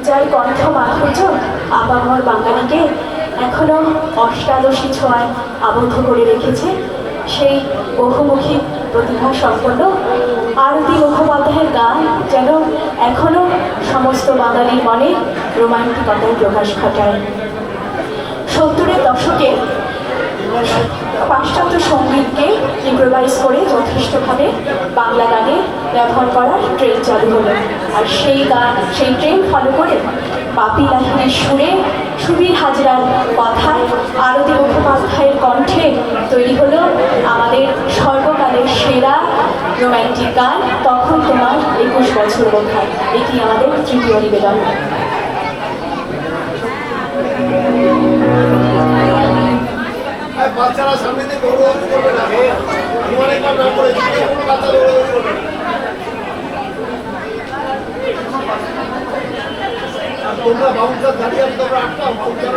যার কণ্ঠ মাধুর্য আপামর বাঙালিকে এখনো অষ্টাদশী ছোঁয়ায় আবদ্ধ করে রেখেছে সেই বহুমুখী প্রতিভা সম্পন্ন আরতি মুখোপাধ্যায়ের গান যেন এখনো সমস্ত বাঙালির মনে রোমান্টিকতার প্রকাশ ঘটায়। 70-এর দশকে পাশ্চাত্য সঙ্গীতকে ইম্প্রোভাইজ করে যথেষ্টভাবে বাংলা গানে ব্যবহার করার ট্রেন্ড চালু হলো। আর সেই ট্রেন্ড ফলো করে বাপি লাহিড়ির সুরে, সুবীর হাজরার কথায়, আরতি মুখোপাধ্যায়ের কণ্ঠে তৈরি হলো আমাদের সর্বকালের সেরা রোম্যান্টিক গান তখন তোমার 21 বছর বোধহয়। এটি আমাদের তৃতীয় নিবেদন। বাচ্চারা সামনে দিয়ে দৌড়াদৌড়ি করবে না, অনেকবার নাম করে কোনো বাচ্চা দৌড়াদৌড়ি করবে না। তোমরা বাউন্সার দাঁড়িয়ে আছে, তোমরা আটকাও বাউন্সার।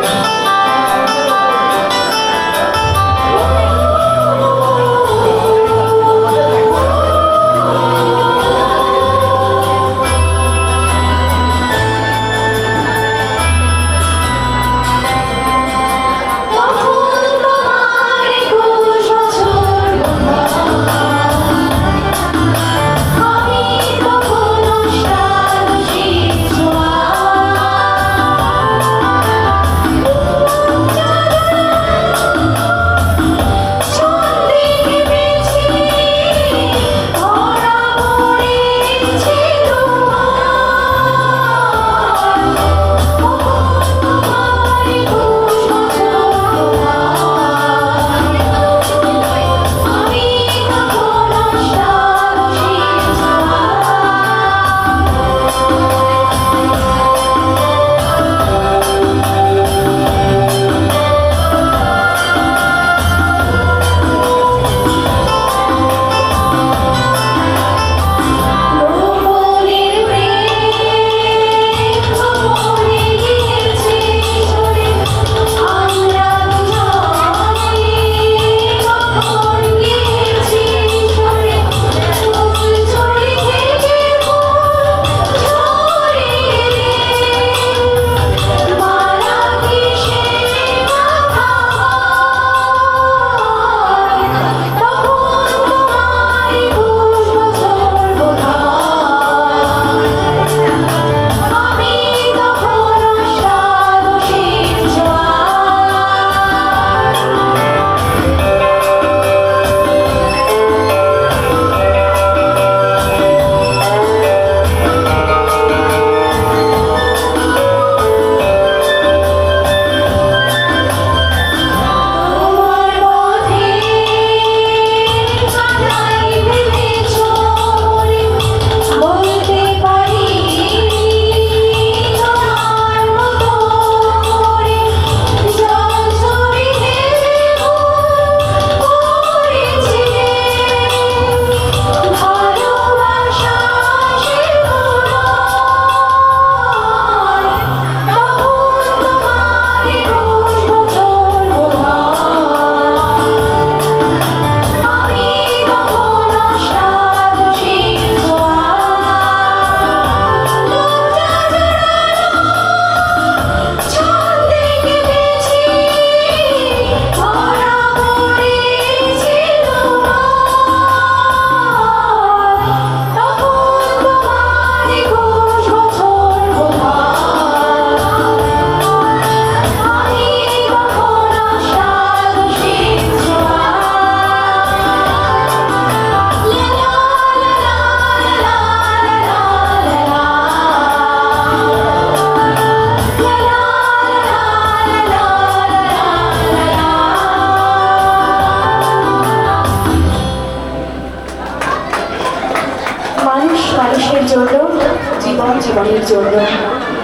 জন্য।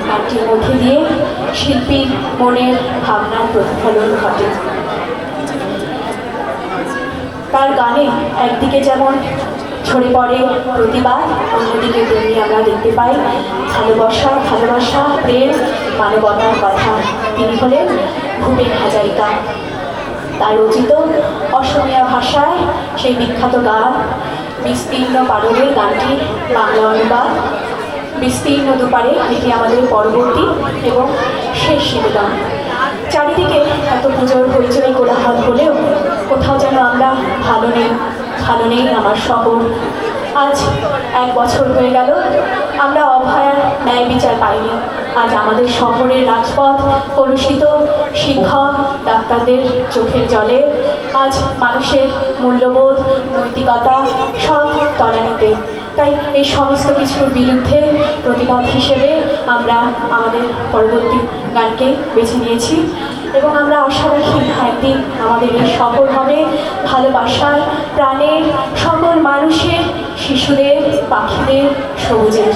গানটির মধ্যে দিয়ে শিল্পীর মনের ভাবনার প্রতিফলন ঘটে। তার গানে একদিকে যেমন ঝরে পড়ে প্রতিবাদ, অন্যদিকে তেমনি আমরা দেখতে পাই ভালোবাসা, প্রেম, মানবতার কথা। তিনি হলেন ভূপেন হাজারিকা। তার রচিত অসমীয়া ভাষায় সেই বিখ্যাত গান বিস্তীর্ণ পারদের গানটি বাংলা অনুবাদ বিস্তীর্ণ দুপারে, এটি আমাদের পরবর্তী এবং শেষ নিবেদন। চারিদিকে এত পুজোর হইচই কোলাহল হলেও কোথাও যেন আমরা ভালো নেই আমার শহর। আজ 1 বছর হয়ে গেল আমরা অভয়ার ন্যায় বিচার পাইনি। আজ আমাদের শহরের রাজপথ কলুষিত, শিক্ষক ডাক্তারদের চোখের জলে। আজ মানুষের মূল্যবোধ, নৈতিকতা সব তলানিতে। তাই এই সমস্ত কিছুর বিরুদ্ধে প্রতিবাদ হিসেবে আমরা আমাদের পরবর্তী গানকে বেছে নিয়েছি এবং আমরা আশা রাখি একদিন আমাদের এই শহর হবে ভালোবাসার, প্রাণের, সকল মানুষের, শিশুদের, পাখিদের, সবুজের।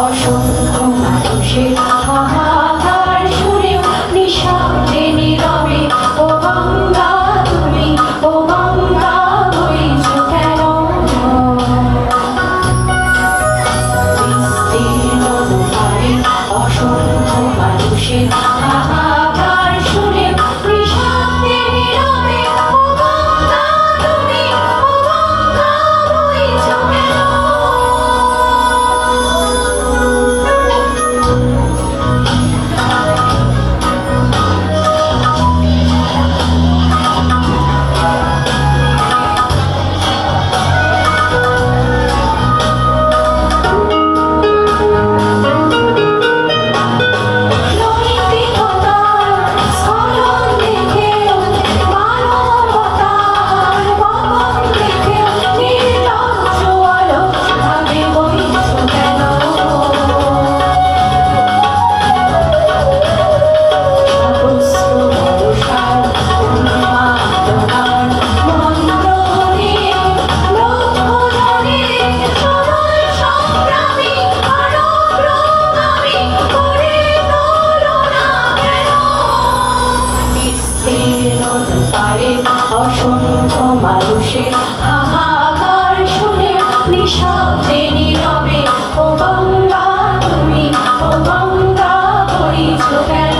অসংখ্য মানুষের হাহাকার শুনেও নিঃশব্দে নীরবে ও গঙ্গা তুমি, ও গঙ্গা বইছ কেন? বিস্তীর্ণ দুপারে অসংখ্য মানুষের হাহাকার শুনেও নিঃশব্দে নীরবে ও গঙ্গা তুমি, ও গঙ্গা বইছ কেন? অসংখ্য মানুষের হাহাকার শুনে নিঃশব্দে নীরবে ও গঙ্গা তুমি, ও গঙ্গা বইছ কেন?